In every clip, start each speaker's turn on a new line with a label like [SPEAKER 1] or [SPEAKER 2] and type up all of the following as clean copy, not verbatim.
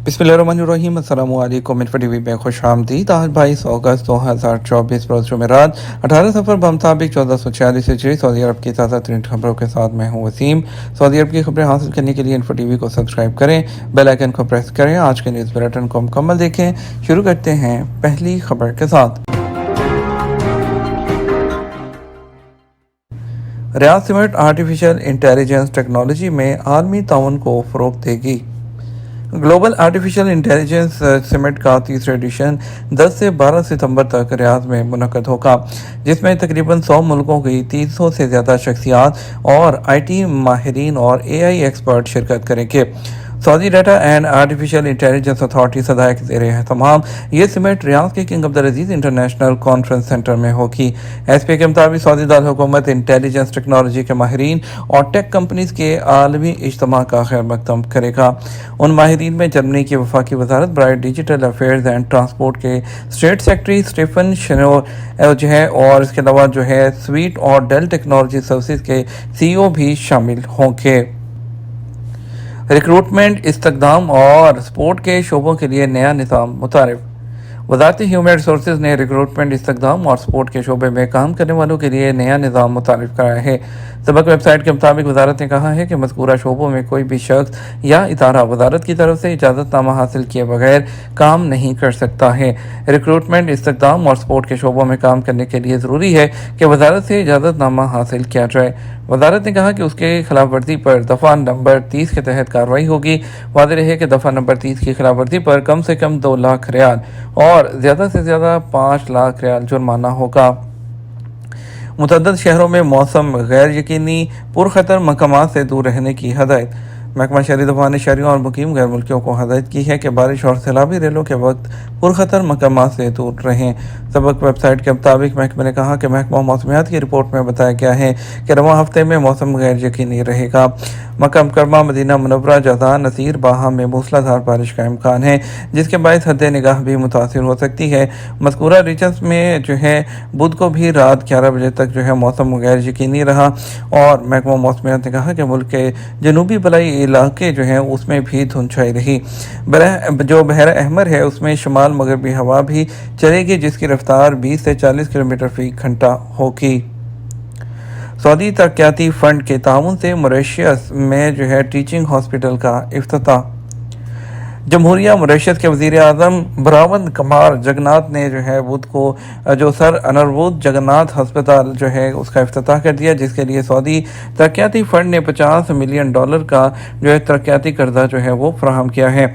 [SPEAKER 1] बिस्मिल्लाहिर्रहमानिर्रहीम अस्सलाम वालेकुम। इन्फो टीवी में खुश आमदीद। आज 22 अगस्त 2024 रोज़ जुमेरात 18 सफ़र बमुताबिक 1446 हिजरी सऊदी अरब की ताज़ा तरीन खबरों के साथ मैं हूँ वसीम। सऊदी अरब की खबरें हासिल करने के लिए इन्फो टीवी को सब्सक्राइब करें, बेल आइकन को प्रेस करें। आज के न्यूज़ बुलेटिन को मुकम्मल देखें। शुरू करते हैं पहली खबर के साथ। Riyadh cement artificial intelligence technology में आलमी ताउन को फ़रोग़ देगी। ग्लोबल आर्टिफिशियल इंटेलिजेंस समिट का तीसरा एडिशन 10 से 12 सितंबर तक रियाद में मुनक़द होगा, जिसमें तकरीबन 100 मुल्कों की 300 से ज़्यादा शख्सियात और IT माहिरीन और AI एक्सपर्ट शिरकत करेंगे। Saudi data and artificial intelligence authority SDAIA के ज़ेर एहतमाम ये समिट रियाद के king Abdul Aziz international conference centre में होगी। SP के मुताबिक सऊदी दारुल-हुकूमत इंटेलिजेंस टेक्नोलॉजी के माहिरीन और टेक कंपनीज के आलमी इज्तिमा का खैर मकदम करेगा। उन माहिरीन में जर्मनी की वफाकी वजारत बराए डिजिटल अफेयर्स एंड ट्रांसपोर्ट के स्टेट सेक्रेटरी स्टीफन शेनोर जो है, और इसके अलावा जो है स्वीट और डेल टेक्नोलॉजी सर्विसेज के CEO भी शामिल होंगे। रिक्रूटमेंट, इस्तखदाम और स्पोर्ट के शोबों के लिए नया निज़ाम मुतारिफ। वज़ारत ह्यूमन रिसोर्सेज ने रिक्रूटमेंट, इस्तखदाम और स्पोर्ट के शोबे में काम करने वालों के लिए नया निज़ाम मुतारिफ कराया है। सबक वेबसाइट के मुताबिक वज़ारत ने कहा है कि मज़कूरा शोबों में कोई भी शख्स या इदारा वज़ारत की तरफ से इजाज़तनामा हासिल किए बगैर काम नहीं कर सकता है। रिक्रूटमेंट, इस्तखदाम और स्पोर्ट के शोबों में काम करने के लिए ज़रूरी है कि वज़ारत से इजाज़तनामा हासिल किया जाए। वज़ारत ने कहा कि उसके खिलाफ वर्जी पर दफ़ा नंबर 30 के तहत कार्रवाई होगी। वाज़ेह रहे कि दफ़ा नंबर 30 की खिलाफ वर्जी पर कम से कम 2 लाख रियाल और ज़्यादा से ज़्यादा 5 लाख रियाल जुर्माना होगा। मुतअद्दिद शहरों में मौसम गैर यकीनी पुरखतर मकामात से दूर रहने की हदायत। महकमा शहरी दफ़ा ने शहरियों और मुकीम गैर मुल्कियों को हदायत की है कि बारिश और सैलाबी रेलों के वक्त पुरखतर मकामात से दूर रहें। सबक वेबसाइट के मुताबिक महकमे ने कहा कि महकमा मौसमियात की रिपोर्ट में बताया गया है कि रवां हफ्ते में मौसम गैर यकीनी रहेगा। मक्का मुकर्रमा, मदीना मुनव्वरा, जज़ान, नसीर, बाहा में मूसलाधार बारिश का इम्कान है, जिसके बायस हद निगाह भी मुतासिर हो सकती है। मज़कूरा रीजन्स में जो है बुध को भी रात 11 बजे तक जो है मौसम गैर यकीनी रहा। और महकमा मौसमियात ने कहा कि मुल्क के जनूबी बलाई इलाके जो हैं उसमें भी धुंध छाई रही। जो बहर अहमर है उसमें शमाल मगरबी हवा भी चलेगी, जिसकी रफ्तार 20 से 40 किलोमीटर फी घंटा होगी। सऊदी तरक्याती फ़ंड के ताउन से मॉरिशस में जो है टीचिंग हॉस्पिटल का इफ्तिताह। जमहूरिया मॉरिशस के वज़ीर आज़म ब्रावन कमार जगन्नाथ ने जो है बुध को जो सर अनरवुद जगन्नाथ हस्पताल जो है उसका इफ्तिताह कर दिया, जिसके लिए सऊदी तरक्याती फ़ंड ने $50 मिलियन का जो है तरक्याती कर्जा जो है वो फराहम किया है।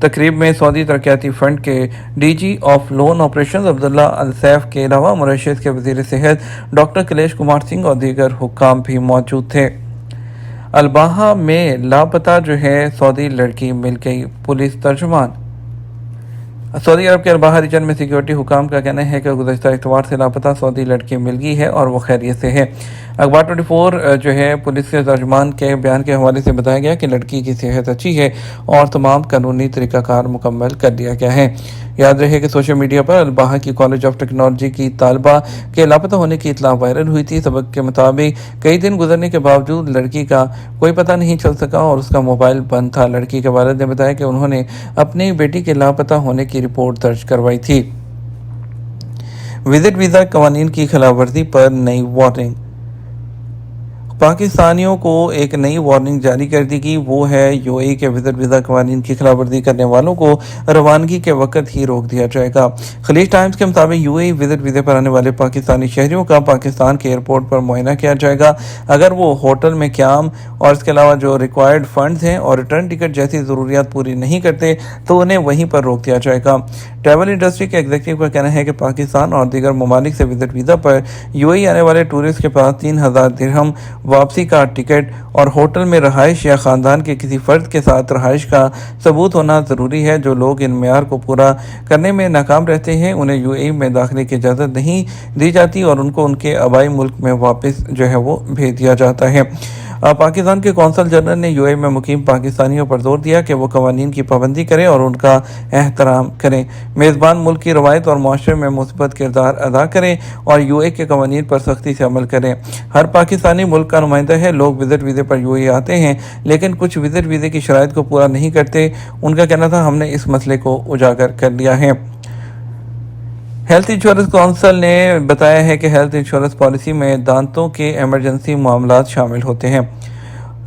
[SPEAKER 1] तकरीब में सऊदी तरक्याती फ़ंड के DG of loan operation Abdullah Al Saif के अलावा मॉरिशस के वज़ीर सेहत डॉक्टर कैलेश कुमार सिंह और दीगर हुक्काम भी मौजूद थे। अलबाहा में लापता जो है सऊदी लड़की मिल गई, पुलिस तर्जुमान। सऊदी अरब के अलबाहा रीजन में सिक्योरिटी हुकाम का कहना है कि गुज़श्ता इतवार से लापता सऊदी लड़की मिल गई है और वो खैरियत से है। अखबार 24 जो है पुलिस के तर्जुमान के बयान के हवाले से बताया गया कि लड़की की सेहत अच्छी है और तमाम कानूनी तरीक़ाकार मुकम्मल कर दिया गया है। याद रहे कि सोशल मीडिया पर अलबाहा की कॉलेज ऑफ टेक्नोलॉजी की तालबा के लापता होने की इत्तला वायरल हुई थी। सबक के मुताबिक कई दिन गुजरने के बावजूद लड़की का कोई पता नहीं चल सका और उसका मोबाइल बंद था। लड़की के वालिद ने बताया कि उन्होंने अपनी बेटी के लापता होने की रिपोर्ट दर्ज करवाई थी। विजिट वीज़ा कवानीन की खिलाफवर्जी पर नई वार्निंग। पाकिस्तानियों को एक नई वार्निंग जारी कर दी गई। वो है UAE के विजिट वीज़ा कवानीन की खिलाफवर्जी करने वालों को रवानगी के वक्त ही रोक दिया जाएगा। खलीज टाइम्स के मुताबिक UAE विजिट वीज़े पर आने वाले पाकिस्तानी शहरियों का पाकिस्तान के एयरपोर्ट पर मुआयना किया जाएगा। अगर वो होटल में क़याम और इसके अलावा जो रिक्वायर्ड फंड्स हैं और रिटर्न टिकट जैसी ज़रूरियात पूरी नहीं करते तो उन्हें वहीं पर रोक दिया जाएगा। ट्रैवल इंडस्ट्री के एग्जीक्यूटिव का कहना है कि पाकिस्तान और दीगर ममालिक से विजिट वीज़ा पर UAE आने वाले टूरिस्ट के पास 3000 दिरहम वापसी का टिकट और होटल में रहाइश या ख़ानदान के किसी फ़र्द के साथ रहाइश का सबूत होना ज़रूरी है। जो लोग इन मेयार को पूरा करने में नाकाम रहते हैं उन्हें UAE में दाखिले की इजाज़त नहीं दी जाती और उनको उनके आबाई मुल्क में वापस जो है वो भेज दिया जाता है। पाकिस्तान के कौंसल जनरल ने यूएई में मुकीम पाकिस्तानियों पर जोर दिया कि वो कवानीन की पाबंदी करें और उनका एहतराम करें, मेज़बान मुल्क की रवायत और माशरे में मुस्बत किरदार अदा करें और यूएई के कवानीन पर सख्ती से अमल करें। हर पाकिस्तानी मुल्क का नुमाइंदा है। लोग विजिट वीज़े पर यूएई आते हैं लेकिन कुछ विजिट वीज़े की शराइत को पूरा नहीं करते। उनका कहना था, हमने इस मसले को उजागर कर लिया है। हेल्थ इंश्योरेंस काउंसिल ने बताया है कि हेल्थ इंश्योरेंस पॉलिसी में दांतों के इमरजेंसी मामलात शामिल होते हैं।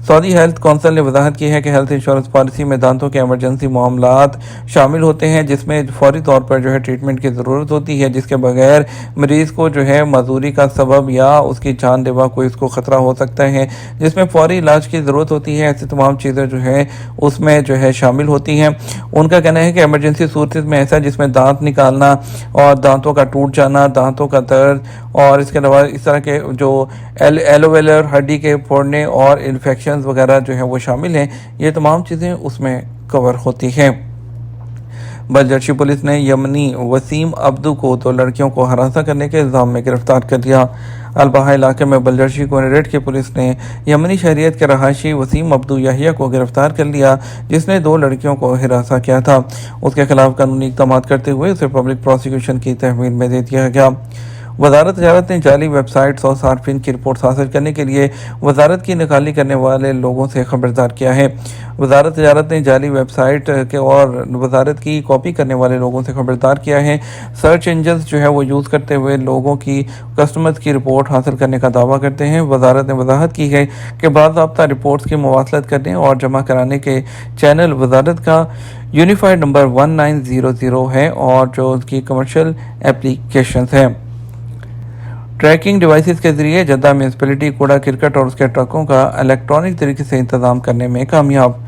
[SPEAKER 1] सऊदी हेल्थ काउंसिल ने वजाहत की है कि हेल्थ इंश्योरेंस पॉलिसी में दांतों के इमरजेंसी मामलात शामिल होते हैं जिसमें फौरी तौर पर ट्रीटमेंट की ज़रूरत होती है, जिसके बगैर मरीज़ को माजूरी का सबब या उसकी जानलेवा कोई उसको ख़तरा हो सकता है, जिसमें फौरी इलाज की ज़रूरत होती है। ऐसी तमाम चीज़ें उसमें शामिल होती हैं। उनका कहना है कि इमरजेंसी सूरत में ऐसा जिसमें दांत निकालना और दांतों का टूट जाना, दांतों का दर्द और इसके अलावा इस तरह के एलोवेलर हड्डी के फोड़ने और इन्फेक्शन वगैरह वो शामिल हैं। ये तमाम चीज़ें उसमें कवर होती हैं। बलजर्शी पुलिस ने यमनी वसीम अब्दू को 2 लड़कियों को हरासा करने के इल्ज़ाम में गिरफ्तार कर लिया। अलबहा इलाके में बलजर्शी को रेड की पुलिस ने यमनी शहरियत के रहायशी वसीम अब्दू याहिया को गिरफ्तार कर लिया, जिसने 2 लड़कियों को हिरासा किया था। उसके खिलाफ कानूनी इक़दाम करते हुए उसे पब्लिक प्रोसिक्यूशन की तहवील में दे दिया गया। वजारत तजारत ने जाली वेबसाइट्स और सार्फिन की रिपोर्ट हासिल करने के लिए वजारत की नकाली करने वाले लोगों से खबरदार किया है। वजारत तजारत ने जाली वेबसाइट के और वजारत की कॉपी करने वाले लोगों से खबरदार किया है। सर्च इंजन्स वो यूज़ करते हुए लोगों की कस्टमर्स की रिपोर्ट हासिल करने का दावा करते हैं। वजारत ने वजाहत की है कि बाज़ाब्ता रिपोर्ट्स की मुवासलत करने और जमा कराने के चैनल वजारत का यूनिफाइड नंबर 1900 है और जो उसकी कमर्शियल एप्लीकेशन है। ट्रैकिंग डिवाइसेस के जरिए जद्दा म्यूनसिपैलिटी कूड़ा करकट और उसके ट्रकों का इलेक्ट्रॉनिक तरीके से इंतजाम करने में कामयाब।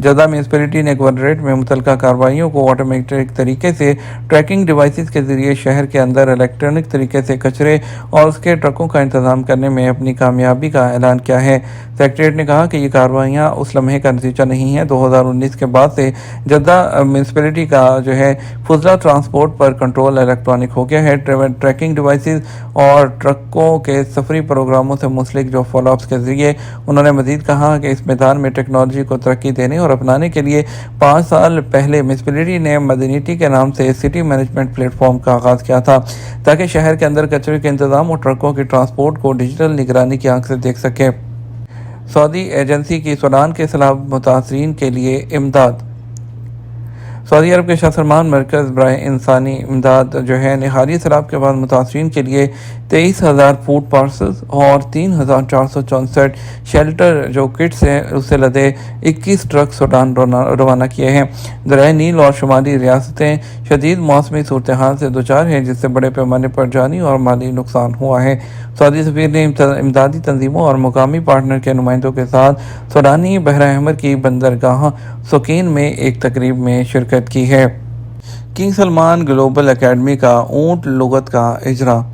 [SPEAKER 1] जद्दा म्यूनसिपैलिटी ने गवर्नरेट में मुतलका कार्रवाइयों को ऑटोमेटिक तरीके से ट्रैकिंग डिवाइसेस के जरिए शहर के अंदर इलेक्ट्रॉनिक तरीके से कचरे और उसके ट्रकों का इंतजाम करने में अपनी कामयाबी का ऐलान किया है। सेक्रेटरीट ने कहा कि ये कार्रवाइयाँ उस लम्हे का नतीजा नहीं है। 2019 के बाद से जद्दा म्यूनसिपैलिटी का फुजला ट्रांसपोर्ट पर कंट्रोल इलेक्ट्रॉनिक हो गया है। ट्रैकिंग डिवाइसेस और ट्रकों के सफरी प्रोग्रामों से मुंसलिक फॉलोअप्स के जरिए उन्होंने मजीद कहा कि इस मैदान में टेक्नोलॉजी को तरक्की देने और अपनाने के लिए 5 साल पहले म्यूनसिपैलिटी ने मदनीटी के नाम से सिटी मैनेजमेंट प्लेटफॉर्म का आगाज़ किया था, ताकि शहर के अंदर कचरे के इंतजाम और ट्रकों की ट्रांसपोर्ट को डिजिटल निगरानी की आंख से देख सके। सऊदी एजेंसी की सूडान के सैलाब मुतासरीन के लिए इमदाद। सऊदी अरब के शाह सलमान मरकज़ बराए इंसानी इमदाद निहारी सैलाब के बाद मुतासरीन के लिए 23,000 फूड पार्सल्स और 3,464 शेल्टर किट्स हैं उससे लदे 21 ट्रक सूडान रवाना किए हैं। दरियाए नील और शुमाली रियासतें शदीद मौसमी सूरत हाल से दोचार हैं, जिससे बड़े पैमाने पर जानी और माली नुकसान हुआ है। सऊदी सफीर ने इमदादी तंजीमों और मुकामी पार्टनर के नुमाइंदों के साथ सूडानी बहरा अहमर की बंदरगाह सुकीन में एक तकरीब में शिरकत की है। किंग सलमान ग्लोबल एकेडमी का ऊँट लुगत का इजरा।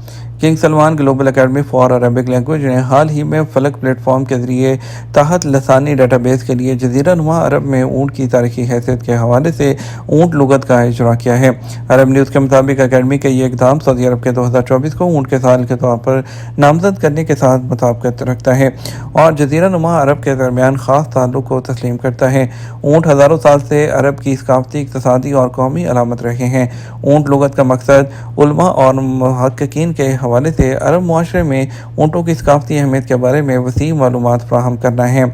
[SPEAKER 1] King Salman global academy for Arabic language ने हाल ही में फलक प्लेटफॉर्म के जरिए तहत लसानी डाटाबेस के लिए जजीरा नुमा अरब में ऊँट की तारीखी हैसियत के हवाले से ऊँट लुगत का इजरा किया है। अरब न्यूज़ के मुताबिक एकेडमी का ये इक़दाम सऊदी अरब के 2024 को ऊँट के साल के तौर पर नामजद करने के साथ मुताबिकत रखता है और जजीरा नुमा अरब के दरमियान ख़ास ताल्लुक़ को तस्लीम करता है। ऊँट हज़ारों साल से अरब की सकाफती, इक़्तिसादी और कौमी अलामत रहे हैं। ऊँट लुगत का मकसद उलमा और मुहक्किकीन के हवाले से अरब मुआशरे में ऊँटों की सकाफती अहमियत के बारे में वसीह मालूमात फराहम करना है।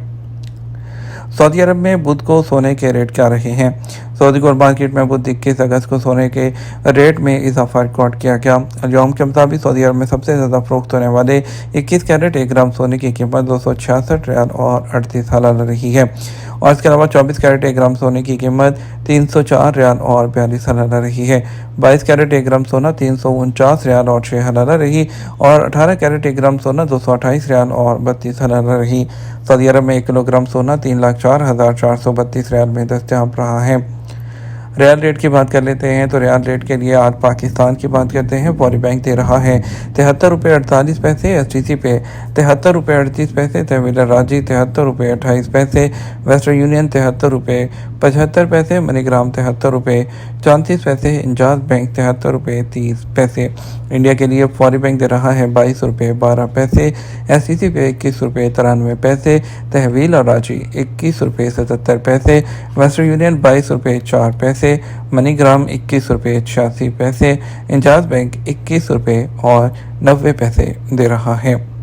[SPEAKER 1] सऊदी अरब में बुध को सोने के रेट क्या रहे हैं। सऊदी गोल्ड मार्केट में बुध 21 अगस्त को सोने के रेट में इजाफा रिकॉर्ड किया गया। यौम के मुताबिक सऊदी अरब में सबसे ज़्यादा फरोख्त होने वाले 21 कैरेट 1 ग्राम सोने की कीमत 266 रियाल और 38 हलाला रही है और इसके अलावा 24 कैरेट 1 ग्राम सोने की कीमत 304 रियाल और 42 हलाला रही है। 22 कैरेट 1 ग्राम सोना 349 रियाल और 6 हलाला रही और 18 कैरेट 1 ग्राम सोना 228 रियाल और 32 हलाला रही। सऊदी अरब में 1 किलोग्राम सोना 3,04,432 रियाल में दस्तयाब रहा है। रियाल रेट की बात कर लेते हैं तो रियाल रेट के लिए आज पाकिस्तान की बात करते हैं। फौरी बैंक दे रहा है 73 रुपये 48 पैसे, STC पे 73 रुपये 38 पैसे, तहवील राजी 73 रुपये 28 पैसे, वेस्टर्न यूनियन 73 रुपये 75 पैसे, मनी ग्राम 73 रुपये 34 पैसे, इंजाज बैंक 73 रुपये 30 पैसे। इंडिया के लिए फौरी बैंक दे रहा है 22 रुपये 12 पैसे, SCC पे 21 रुपये 93 पैसे, तहवील और राजी 21 रुपये 77 पैसे, वेस्टर्न यूनियन 22 रुपये 4 पैसे, मनी ग्राम 21 रुपये 86 पैसे, इंजाज बैंक 21 रुपये और 90 पैसे दे रहा है।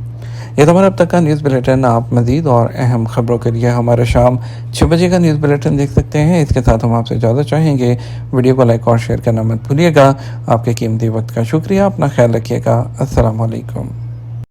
[SPEAKER 1] ये तो हमारा अब तक का न्यूज़ बुलेटिन। आप मज़ीद और अहम खबरों के लिए हमारे शाम 6 बजे का न्यूज़ बुलेटिन देख सकते हैं। इसके साथ हम आपसे इजाज़त चाहेंगे। वीडियो को लाइक और शेयर करना मत भूलिएगा। आपके कीमती वक्त का शुक्रिया। अपना ख्याल रखिएगा। अस्सलाम वालेकुम।